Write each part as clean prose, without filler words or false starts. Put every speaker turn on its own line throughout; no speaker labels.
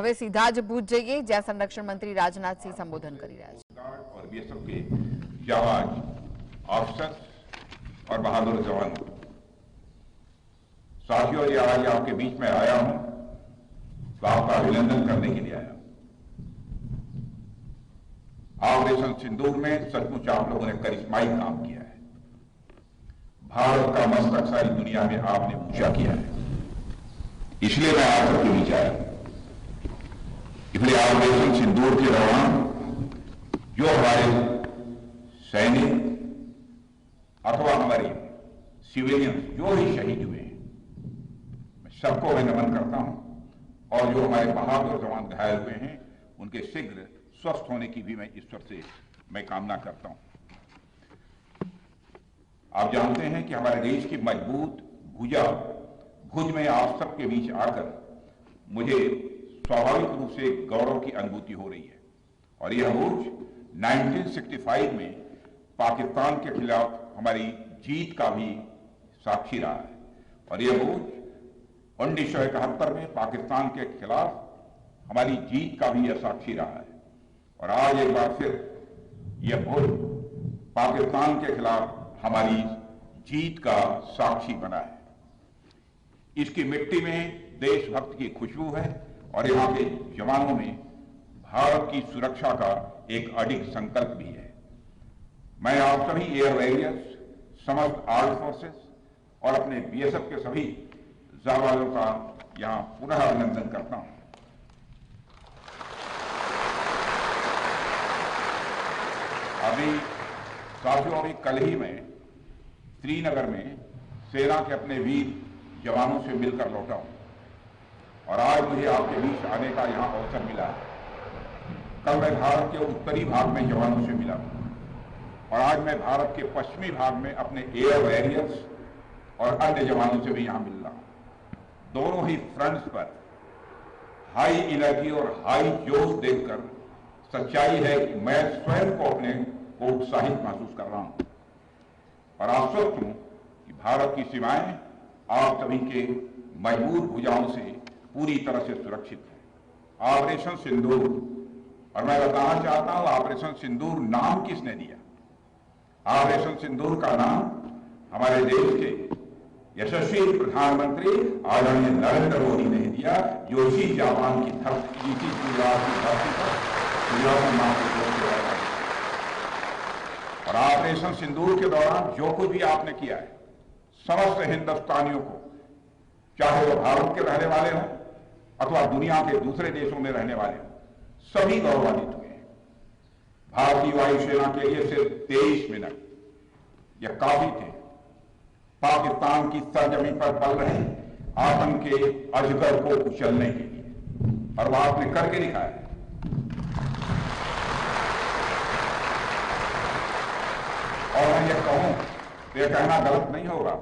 હવે સીધા જ ભુજ જઈએ, જ્યાં સંરક્ષણ મંત્રી રાજનાથ સિંહ સંબોધન કરી રહ્યા છે।
और बीएसएफ के जाबाज ऑफिसर और बहादुर जवान साथियों, ये आज आपके बीच में आया हूं तो आपका अभिनंदन करने के लिए आया हूं। ऑपरेशन सिंदूर में सचमुच आप लोगों ने करिश्माई काम किया है। भारत का मस्तक सारी दुनिया में आपने ऊंचा किया है, इसलिए मैं आप सबके बीच आया हूं। इसलिए ऑपरेशन सिंदूर के दौरान जो हमारे सैनिक अथवा हमारे सिविलियन जो भी शहीद हुए हैं, मैं सबको मैं नमन करता हूं, और जो हमारे बहादुर जवान घायल हुए हैं उनके शीघ्र स्वस्थ होने की भी मैं ईश्वर से मैं कामना करता हूं। आप जानते हैं कि हमारे देश की मजबूत भुजा भुज में आप सबके बीच आकर मुझे स्वाभाविक रूप से गौरव की अनुभूति हो रही है। और यह भुज 1965 में पाकिस्तान के खिलाफ हमारी जीत का भी साक्षी रहा है, और यह भुज 1971 में पाकिस्तान के खिलाफ हमारी जीत का भी यह साक्षी रहा है। और आज एक बार फिर यह भुज पाकिस्तान के खिलाफ हमारी जीत का साक्षी बना है। इसकी मिट्टी में देशभक्त की खुशबू है, और यहां के जवानों में भारत की सुरक्षा का एक अडिग संकल्प भी है। मैं आप सभी एयर वॉरियर्स, समस्त आर्म्ड फोर्सेस और अपने बीएसएफ के सभी जाबाजों का यहां पुनः अभिनंदन करता हूं। अभी कल ही मैं श्रीनगर में सेना के अपने वीर जवानों से मिलकर लौटा हूं, और आज मुझे आपके बीच आने का यहां अवसर मिला है। कल मैं भारत के उत्तरी भाग में जवानों से मिला, और आज मैं भारत के पश्चिमी भाग में अपने एयर वॉरियर्स और अन्य जवानों से भी यहां मिल रहा हूं। दोनों ही फ्रंट्स पर हाई एनर्जी और हाई जोश देखकर सच्चाई है कि मैं स्वयं को अपने को उत्साहित महसूस कर रहा हूं, और आश्वस्त हूं कि भारत की सीमाएं आप सभी के मजबूत भुजाओं से पूरी तरह से सुरक्षित है। ऑपरेशन सिंदूर, और मैं बताना चाहता हूं ऑपरेशन सिंदूर नाम किसने दिया? ऑपरेशन सिंदूर का नाम हमारे देश के यशस्वी प्रधानमंत्री आदरणीय नरेंद्र मोदी ने दिया, जो इसी जापान की धरती, इसी गुजरात की धरती पर नाम से। और ऑपरेशन सिंदूर के दौरान जो कुछ भी आपने किया है, समस्त हिंदुस्तानियों को, चाहे वो भारत के रहने वाले हों अथवा दुनिया के दूसरे देशों में रहने वाले हों, सभी गौरवान्वित हुए हैं। भारतीय वायुसेना के लिए सिर्फ 23 मिनट यह काफी थे पाकिस्तान की सरजमीन पर पल रहे आतंक के अजगर को कुचलने के लिए, और वह आपने करके दिखाया। और मैं ये कहूं तो यह कहना गलत नहीं होगा,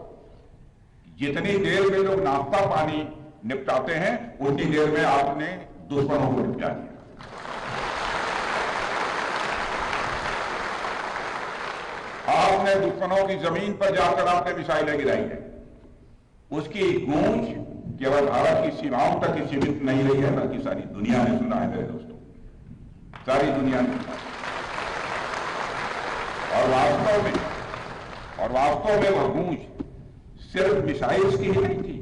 जितनी देर में लोग नाश्ता पानी निपटाते हैं उतनी देर में आपने दुश्मनों को निपटा दिया। आपने दुश्मनों की जमीन पर जाकर आपने मिसाइलें गिराई है। उसकी गूंज केवल भारत की सीमाओं तक ही सीमित नहीं रही है, बल्कि सारी दुनिया ने सुना है मेरे दोस्तों, सारी दुनिया ने सुना। और वास्तव में वह गूंज सिर्फ मिसाइल्स की ही नहीं थी,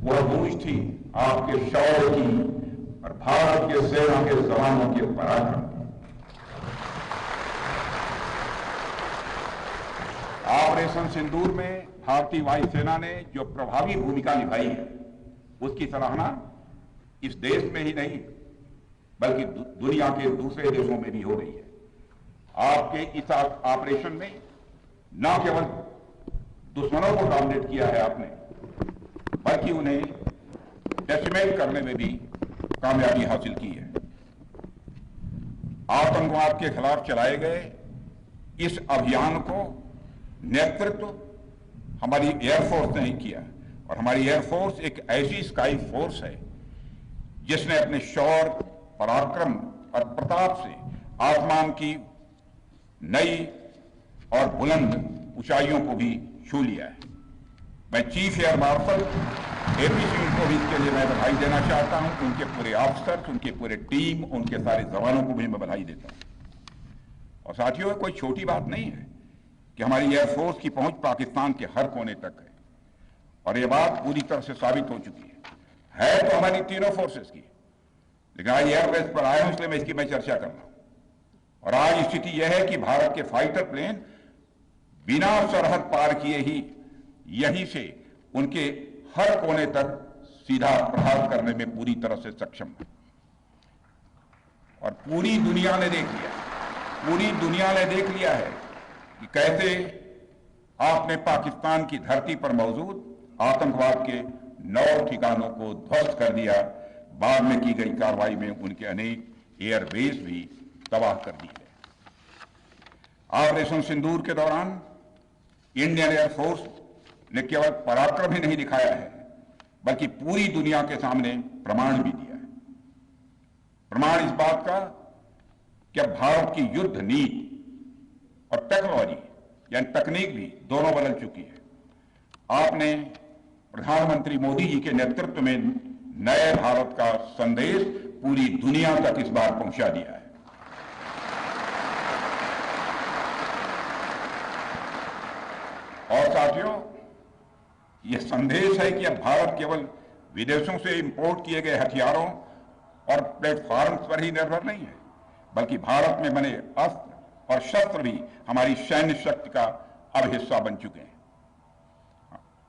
वह गूंज थी आपके शौर्य की और भारत के सेना के जवानों के पराक्रम की। ऑपरेशन सिंदूर में भारतीय वायुसेना ने जो प्रभावी भूमिका निभाई है, उसकी सराहना इस देश में ही नहीं बल्कि दुनिया के दूसरे देशों में भी हो रही है। आपके इस ऑपरेशन में न केवल दुश्मनों को डॉमिनेट किया है आपने, बल्कि उन्हें डेसिमेट करने में भी कामयाबी हासिल की है। आतंकवाद के खिलाफ चलाए गए इस अभियान को नेतृत्व हमारी एयरफोर्स ने ही किया, और हमारी एयरफोर्स एक ऐसी स्काई फोर्स है जिसने अपने शौर्य, पराक्रम और प्रताप से आसमान की नई और बुलंद ऊंचाइयों को भी छू लिया है। मैं चीफ एयर मार्शल एपीसी को भी इसके लिए मैं बधाई देना चाहता हूं, उनके पूरे ऑफिसर्स, उनके पूरे टीम, उनके सारे जवानों को भी मैं बधाई देता हूं। और साथियों, कोई छोटी बात नहीं है कि हमारी एयरफोर्स की पहुंच पाकिस्तान के हर कोने तक है, और यह बात पूरी तरह से साबित हो चुकी है तो हमारी तीनों फोर्सेस की, लेकिन आज एयरबेस पर आया हूं इसलिए मैं इसकी चर्चा कर रहा हूं। और आज स्थिति यह है कि भारत के फाइटर प्लेन बिना सरहद पार किए ही यहीं से उनके हर कोने तक सीधा प्रहार करने में पूरी तरह से सक्षम है। और पूरी दुनिया ने देख लिया है कि कैसे आपने पाकिस्तान की धरती पर मौजूद आतंकवाद के 9 ठिकानों को ध्वस्त कर दिया। बाद में की गई कार्रवाई में उनके अनेक एयरबेस भी तबाह कर दी है। ऑपरेशन सिंदूर के दौरान इंडियन एयरफोर्स ने केवल पराक्रम ही नहीं दिखाया है, बल्कि पूरी दुनिया के सामने प्रमाण भी दिया है। प्रमाण इस बात का कि अब भारत की युद्ध नीति और टेक्नोलॉजी यानी तकनीक भी दोनों बदल चुकी है। आपने प्रधानमंत्री मोदी जी के नेतृत्व में नए भारत का संदेश पूरी दुनिया तक इस बार पहुंचा दिया है। और साथियों, यह संदेश है कि अब भारत केवल विदेशों से इंपोर्ट किए गए हथियारों और प्लेटफॉर्म्स पर ही निर्भर नहीं है, बल्कि भारत में बने अस्त्र और शस्त्र भी हमारी सैन्य शक्ति का अब हिस्सा बन चुके हैं।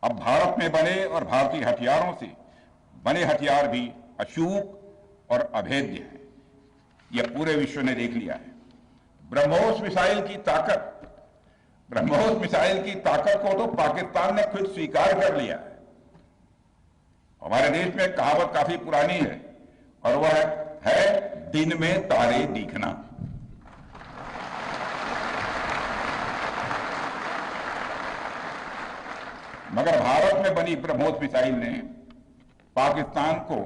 अब भारत में बने और भारतीय हथियारों से बने हथियार भी अचूक और अभेद्य हैं। यह पूरे विश्व ने देख लिया है। ब्रह्मोस मिसाइल की ताकत को तो पाकिस्तान ने खुद स्वीकार कर लिया है। हमारे देश में कहावत काफी पुरानी है और वह है दिन में तारे दिखना। मगर भारत में बनी ब्रह्मोस मिसाइल ने पाकिस्तान को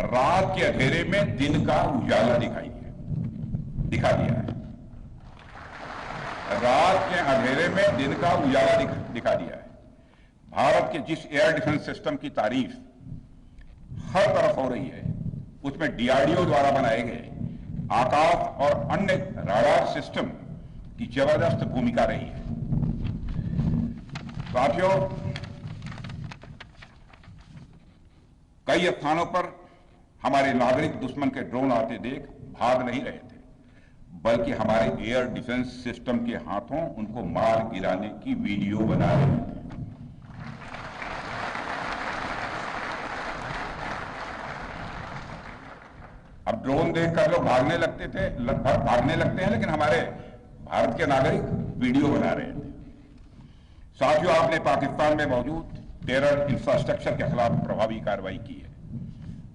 रात के अंधेरे में दिन का उजाला दिखा दिया है। रात के अंधेरे में दिन का उजाला दिखा दिया है। भारत के जिस एयर डिफेंस सिस्टम की तारीफ हर तरफ हो रही है, उसमें डीआरडीओ द्वारा बनाए गए आकाश और अन्य राडार सिस्टम की जबरदस्त भूमिका रही है। साथियों, कई स्थानों पर हमारे नागरिक दुश्मन के ड्रोन आते देख भाग नहीं रहे थे, बल्कि हमारे एयर डिफेंस सिस्टम के हाथों उनको मार गिराने की वीडियो बना रहे थे। अब ड्रोन देखकर लोग भागने लगते हैं, लेकिन हमारे भारत के नागरिक वीडियो बना रहे थे। साथियों, आपने पाकिस्तान में मौजूद टेरर इंफ्रास्ट्रक्चर के खिलाफ प्रभावी कार्रवाई की है,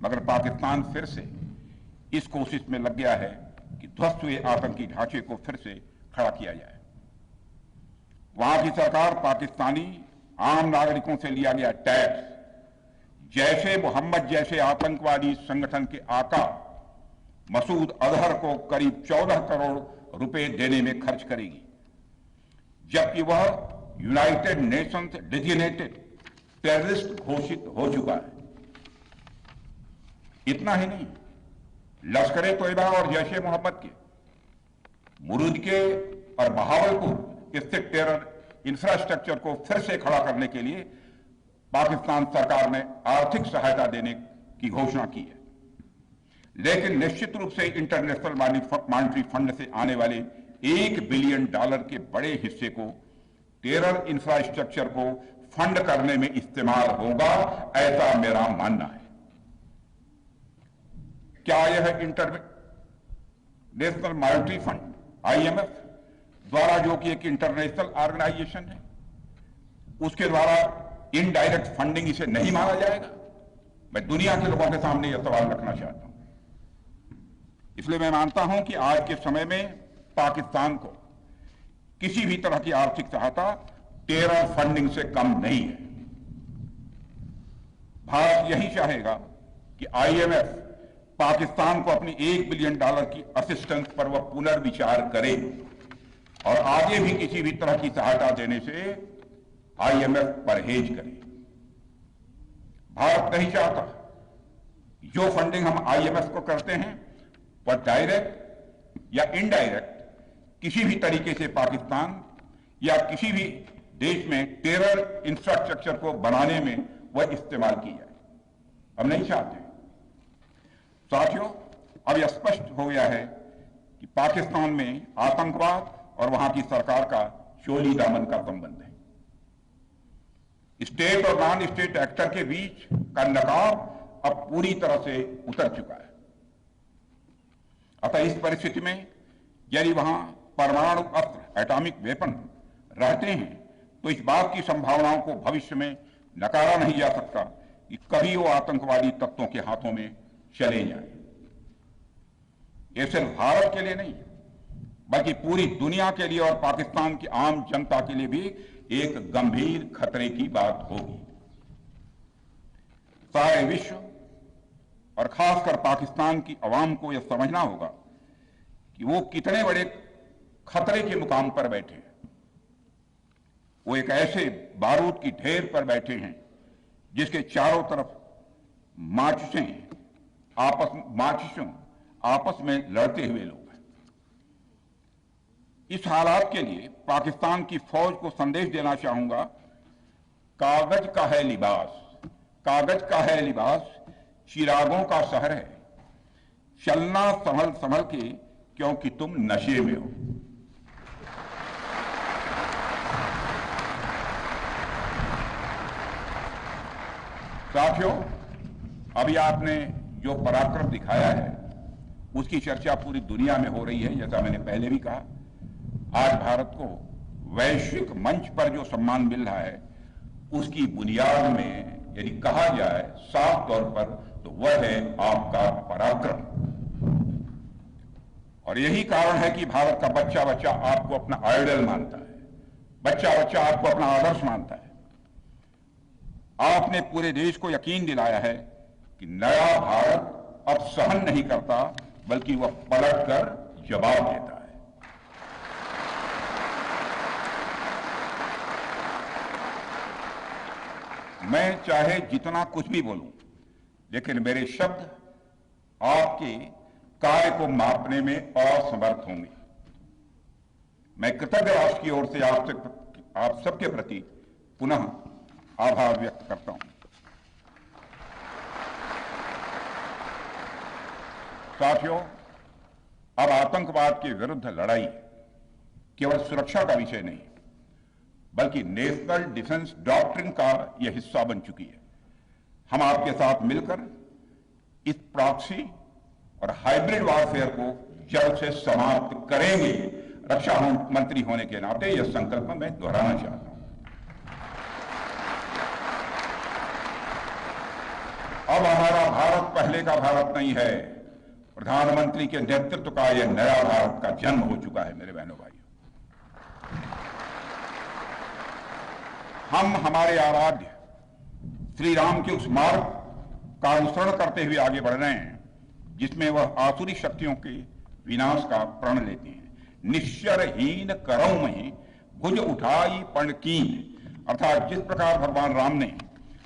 मगर पाकिस्तान फिर से इस कोशिश में लग गया है कि ध्वस्त हुए आतंकी ढांचे को फिर से खड़ा किया जाए। वहां की सरकार पाकिस्तानी आम नागरिकों से लिया गया टैक्स जैशे मोहम्मद जैसे आतंकवादी संगठन के आका मसूद अजहर को करीब 14 करोड़ रुपए देने में खर्च करेगी, जबकि वह यूनाइटेड नेशंस डेजिग्नेटेड टेररिस्ट घोषित हो चुका है। इतना ही नहीं, लश्कर-ए-तोयबा और जैश-ए मोहम्मद के मुरूद के और बहावलपुर स्थित टेरर इंफ्रास्ट्रक्चर को फिर से खड़ा करने के लिए पाकिस्तान सरकार ने आर्थिक सहायता देने की घोषणा की है, लेकिन निश्चित रूप से इंटरनेशनल मॉनेटरी फंड से आने वाले $1 बिलियन के बड़े हिस्से को टेरर इंफ्रास्ट्रक्चर को फंड करने में इस्तेमाल होगा, ऐसा मेरा मानना है। क्या यह इंटरनेशनल मॉनेटरी फंड IMF द्वारा, जो कि एक इंटरनेशनल ऑर्गेनाइजेशन है, उसके द्वारा इनडायरेक्ट फंडिंग इसे नहीं माना जाएगा? मैं दुनिया के लोगों के सामने यह सवाल रखना चाहता हूं। इसलिए मैं मानता हूं कि आज के समय में पाकिस्तान को किसी भी तरह की आर्थिक सहायता टेरर फंडिंग से कम नहीं है। भारत यही चाहेगा कि IMF पाकिस्तान को अपनी $1 बिलियन की असिस्टेंस पर वह पुनर्विचार करे और आगे भी किसी भी तरह की सहायता देने से IMF परहेज करे। भारत नहीं चाहता जो फंडिंग हम आईएमएफ को करते हैं वह डायरेक्ट या इनडायरेक्ट किसी भी तरीके से पाकिस्तान या किसी भी देश में टेरर इंफ्रास्ट्रक्चर को बनाने में वह इस्तेमाल की जाए। हम नहीं चाहते। साथियों, अब यह स्पष्ट हो गया है कि पाकिस्तान में आतंकवाद और वहां की सरकार का चोली दामन का संबंध है। स्टेट और नॉन स्टेट एक्टर के बीच का नकाब अब पूरी तरह से उतर चुका है। अतः इस परिस्थिति में यदि वहां परमाणु अस्त्र एटॉमिक वेपन रहते हैं तो इस बात की संभावनाओं को भविष्य में नकारा नहीं जा सकता कि कभी वो आतंकवादी तत्वों के हाथों में चले जाएं। ये सिर्फ भारत के लिए नहीं बल्कि पूरी दुनिया के लिए और पाकिस्तान की आम जनता के लिए भी एक गंभीर खतरे की बात होगी। सारे विश्व और खासकर पाकिस्तान की आवाम को यह समझना होगा कि वो कितने बड़े खतरे के मुकाम पर बैठे हैं। वो एक ऐसे बारूद की ढेर पर बैठे हैं जिसके चारों तरफ माचिसें आपस में लड़ते हुए लोग हैं। इस हालात के लिए पाकिस्तान की फौज को संदेश देना चाहूंगा, कागज का है लिबास, कागज का है लिबास, चिरागों का शहर है, चलना संभल संभल के क्योंकि तुम नशे में हो। साथियों, अभी आपने जो पराक्रम दिखाया है उसकी चर्चा पूरी दुनिया में हो रही है। जैसा मैंने पहले भी कहा, आज भारत को वैश्विक मंच पर जो सम्मान मिल रहा है उसकी बुनियाद में यदि कहा जाए साफ तौर पर तो वह है आपका पराक्रम। और यही कारण है कि भारत का बच्चा बच्चा आपको अपना आइडल मानता है, बच्चा बच्चा आपको अपना आदर्श मानता है। आपने पूरे देश को यकीन दिलाया है कि नया भारत अब सहन नहीं करता बल्कि वह पलटकर जवाब देता है। मैं चाहे जितना कुछ भी बोलूं, लेकिन मेरे शब्द आपके कार्य को मापने में असमर्थ होंगे। मैं कृतज्ञ राष्ट्र की ओर से आप सबके प्रति पुनः आभार व्यक्त करता हूं। साथियों, अब आतंकवाद के विरुद्ध लड़ाई केवल सुरक्षा का विषय नहीं बल्कि नेशनल डिफेंस डॉक्ट्रिन का यह हिस्सा बन चुकी है। हम आपके साथ मिलकर इस प्रॉक्सी और हाइब्रिड वॉरफेयर को जल्द से समाप्त करेंगे। रक्षा मंत्री होने के नाते यह संकल्प मैं दोहराना चाहता हूं। अब हमारा भारत पहले का भारत नहीं है। प्रधानमंत्री के नेतृत्व का यह नया भारत का जन्म हो चुका है। मेरे बहनों भाइयों, हम हमारे आराध्य श्री राम के उस मार्ग का अनुसरण करते हुए आगे बढ़ रहे हैं जिसमें वह आसुरी शक्तियों के विनाश का प्रण लेते हैं। निश्चरहीन करौ में भुज उठाई पण कीन, अर्थात जिस प्रकार भगवान राम ने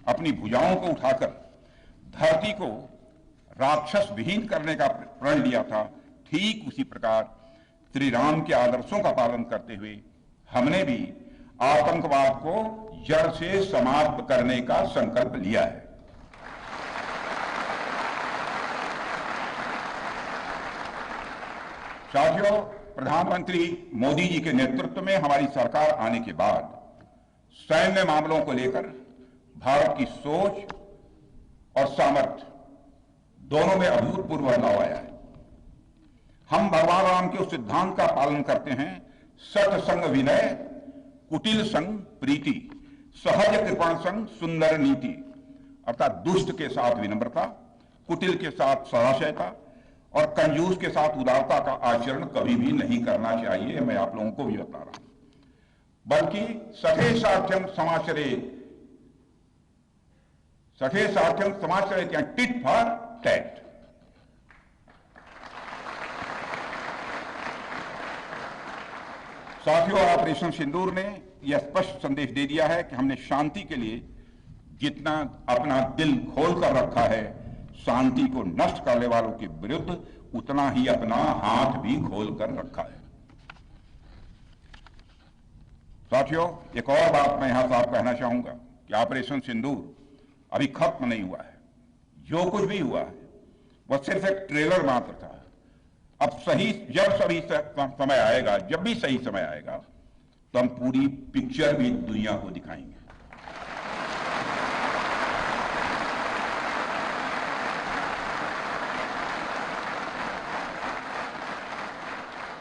अपनी भुजाओं को उठाकर धरती को राक्षस विहीन करने का प्रण लिया था, ठीक उसी प्रकार श्री राम के आदर्शों का पालन करते हुए हमने भी आतंकवाद को जड़ से समाप्त करने का संकल्प लिया है। साथियों, प्रधानमंत्री मोदी जी के नेतृत्व में हमारी सरकार आने के बाद सैन्य मामलों को लेकर भारत की सोच और सामर्थ्य दोनों में अभूतपूर्व बदलाव आया है। हम भगवान राम के उस सिद्धांत का पालन करते हैं, सत संग विनय, कुटिल संग प्रीति, सहज कृपण संग सुंदर नीति, अर्थात दुष्ट के साथ विनम्रता, कुटिल के साथ सदाशयता और कंजूस के साथ उदारता का आचरण कभी भी नहीं करना चाहिए। मैं आप लोगों को भी बता रहा हूं, बल्कि सखे साध्यम समाचरेत, सखे साध्यम समाचरेत या टिट फॉर टैट। साथियों, ऑपरेशन सिंदूर ने यह स्पष्ट संदेश दे दिया है कि हमने शांति के लिए जितना अपना दिल खोल कर रखा है शांति को नष्ट करने वालों के विरुद्ध, उतना ही अपना हाथ भी खोल कर रखा है। साथियों, एक और बात मैं यहां साफ कहना चाहूंगा कि ऑपरेशन सिंदूर अभी खत्म नहीं हुआ है। जो कुछ भी हुआ है वह सिर्फ एक ट्रेलर मात्र था। अब जब समय आएगा, जब भी सही समय आएगा, तो हम पूरी पिक्चर भी दुनिया को दिखाएंगे।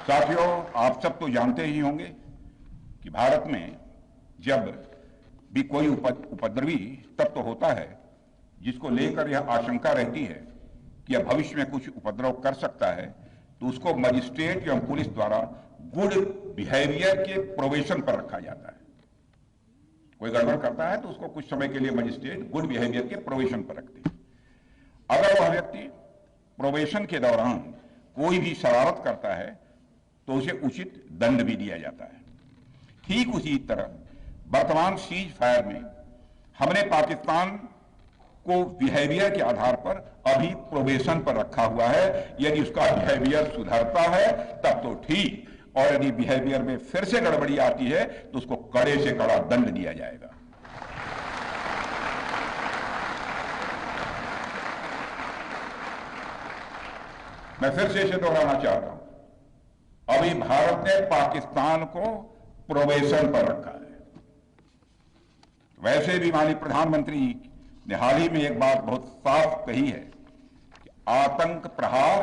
साथियों, आप सब तो जानते ही होंगे कि भारत में जब भी कोई उपद्रवी तत्व होता है जिसको लेकर यह आशंका रहती है कि यह भविष्य में कुछ उपद्रव कर सकता है, तो उसको मजिस्ट्रेट एवं पुलिस द्वारा गुड बिहेवियर के प्रोबेशन पर रखा जाता है। कोई गड़बड़ करता है तो उसको कुछ समय के लिए मजिस्ट्रेट गुड बिहेवियर के प्रोबेशन पर रखते हैं। अगर वह व्यक्ति प्रोबेशन के दौरान कोई भी शरारत करता है तो उसे उचित दंड भी दिया जाता है। ठीक उसी तरह वर्तमान सीज फायर में हमने पाकिस्तान को बिहेवियर के आधार पर अभी प्रोबेशन पर रखा हुआ है। यदि उसका बिहेवियर सुधरता है तब तो ठीक, और यदि बिहेवियर में फिर से गड़बड़ी आती है तो उसको कड़े से कड़ा दंड दिया जाएगा। मैं फिर से इसे दोहराना चाहता हूं, अभी भारत ने पाकिस्तान को प्रोबेशन पर रखा है। वैसे भी माननीय प्रधानमंत्री ने हाल ही में एक बात बहुत साफ कही है कि आतंक प्रहार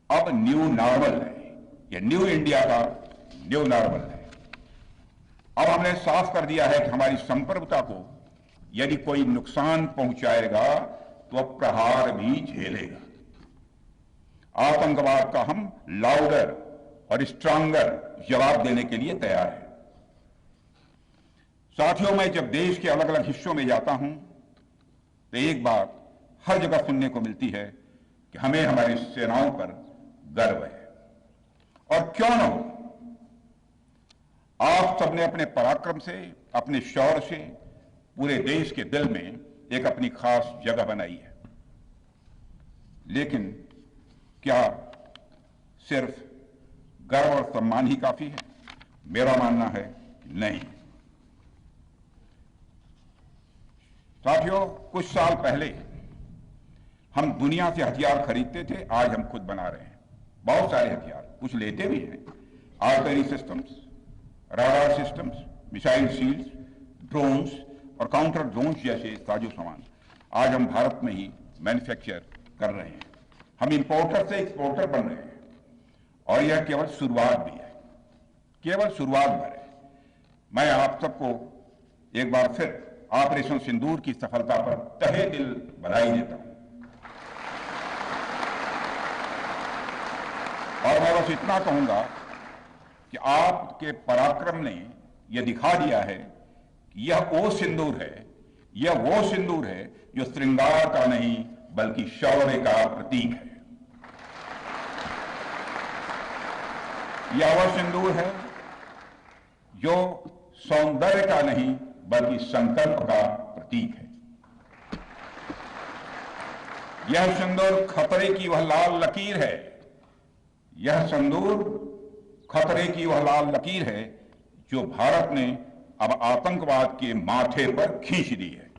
अब न्यू नॉर्मल है। यह न्यू इंडिया का न्यू नॉर्मल है। अब हमने साफ कर दिया है कि हमारी संप्रभुता को यदि कोई नुकसान पहुंचाएगा तो प्रहार भी झेलेगा। आतंकवाद का हम लाउडर और स्ट्रांगर जवाब देने के लिए तैयार हैं। साथियों, मैं जब देश के अलग अलग हिस्सों में जाता हूं तो एक बात हर जगह सुनने को मिलती है कि हमें हमारी सेनाओं पर गर्व है। और क्यों न हो, आप सबने अपने पराक्रम से, अपने शौर्य से पूरे देश के दिल में एक अपनी खास जगह बनाई है। लेकिन क्या सिर्फ गर्व और सम्मान ही काफी है? मेरा मानना है कि नहीं। साथियों, कुछ साल पहले हम दुनिया से हथियार खरीदते थे, आज हम खुद बना रहे हैं बहुत सारे हथियार। कुछ लेते भी हैं, artillery systems, radar systems, missile shields, drones और काउंटर ड्रोन्स जैसे साजो सामान आज हम भारत में ही मैन्युफैक्चर कर रहे हैं। हम इंपोर्टर से एक्सपोर्टर बन रहे हैं और यह केवल शुरुआत भी है, केवल शुरुआत भर है। मैं आप सबको एक बार फिर ऑपरेशन सिंदूर की सफलता पर तहे दिल बधाई देता हूं। और मैं बस इतना कहूंगा कि आपके पराक्रम ने यह दिखा दिया है कि यह वो सिंदूर है, यह वो सिंदूर है जो श्रृंगार का नहीं बल्कि शौर्य का प्रतीक है। यह वह सिंदूर है जो सौंदर्य का नहीं बल्कि संकल्प का प्रतीक है। यह सिंदूर खतरे की वह लाल लकीर है, यह सिंदूर खतरे की वह लाल लकीर है जो भारत ने अब आतंकवाद के माथे पर खींच दी है।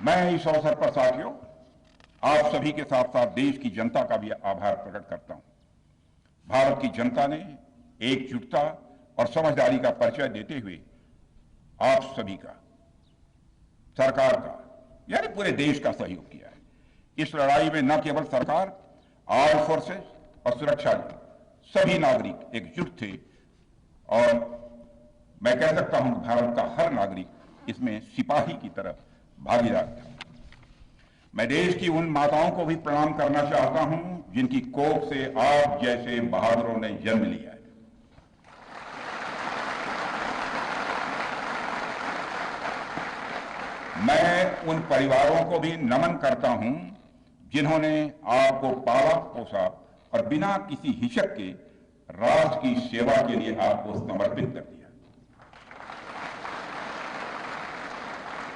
मैं इस अवसर पर साथियों आप सभी के साथ साथ देश की जनता का भी आभार प्रकट करता हूं। भारत की जनता ने एकजुटता और समझदारी का परिचय देते हुए आप सभी का, सरकार का, यानी पूरे देश का सहयोग किया है। इस लड़ाई में न केवल सरकार, आर्म्ड फोर्सेस और सुरक्षा बल, सभी नागरिक एकजुट थे और मैं कह सकता हूं भारत का हर नागरिक इसमें सिपाही की तरफ भागीदार था। मैं देश की उन माताओं को भी प्रणाम करना चाहता हूं जिनकी कोख से आप जैसे बहादुरों ने जन्म लिया है। मैं उन परिवारों को भी नमन करता हूं जिन्होंने आपको पाला पोसा और बिना किसी हिचक के राष्ट्र की सेवा के लिए आपको समर्पित कर दिया।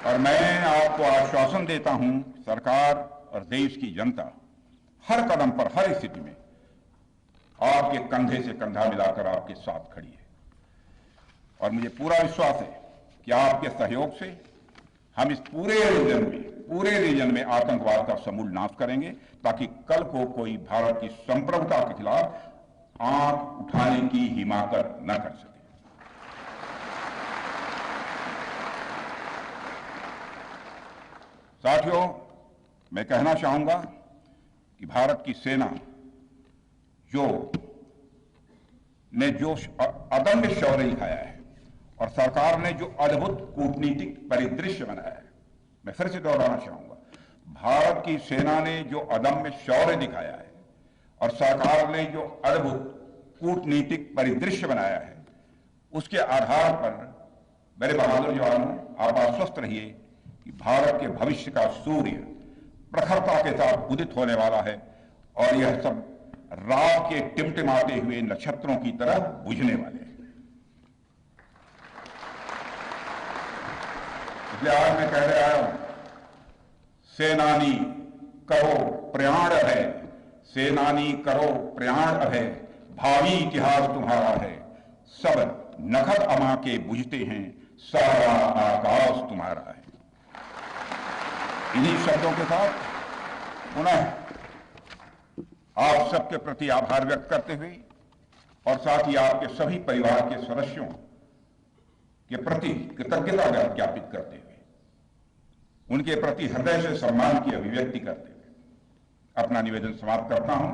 और मैं आपको आश्वासन देता हूं, सरकार और देश की जनता हर कदम पर, हर स्थिति में आपके कंधे से कंधा मिलाकर आपके साथ खड़ी है। और मुझे पूरा विश्वास है कि आपके सहयोग से हम इस पूरे रीजन में आतंकवाद का समूल नाश करेंगे, ताकि कल को कोई भारत की संप्रभुता के खिलाफ आंख उठाने की हिमाकत न कर सके। साथियों, मैं कहना चाहूंगा कि भारत की सेना जो अदम्य शौर्य दिखाया है और सरकार ने जो अद्भुत कूटनीतिक परिदृश्य बनाया है, मैं फिर से दोहराना चाहूंगा, भारत की सेना ने जो अदम्य शौर्य दिखाया है और सरकार ने जो अद्भुत कूटनीतिक परिदृश्य बनाया है, उसके आधार पर मेरे बहादुर जवानों, आप आश्वस्त रहिए कि भारत के भविष्य का सूर्य प्रखरता के साथ उदित होने वाला है और यह सब रात के टिमटिमाते हुए नक्षत्रों की तरह बुझने वाले हैं। इसलिए आज मैं कह रहा हूं, सेनानी करो प्रयाण है, सेनानी करो प्रयाण है, भावी इतिहास तुम्हारा है, सब नखत अमा के बुझते हैं, सारा आकाश तुम्हारा है। इन्हीं शब्दों के साथ पुनः आप सबके प्रति आभार व्यक्त करते हुए और साथ ही आपके सभी परिवार के सदस्यों के प्रति कृतज्ञता ज्ञापित करते हुए, उनके प्रति हृदय से सम्मान की अभिव्यक्ति करते हुए अपना निवेदन समाप्त करता हूं।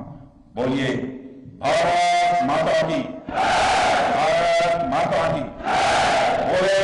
बोलिए भारत माता की, भारत माता की, बोले।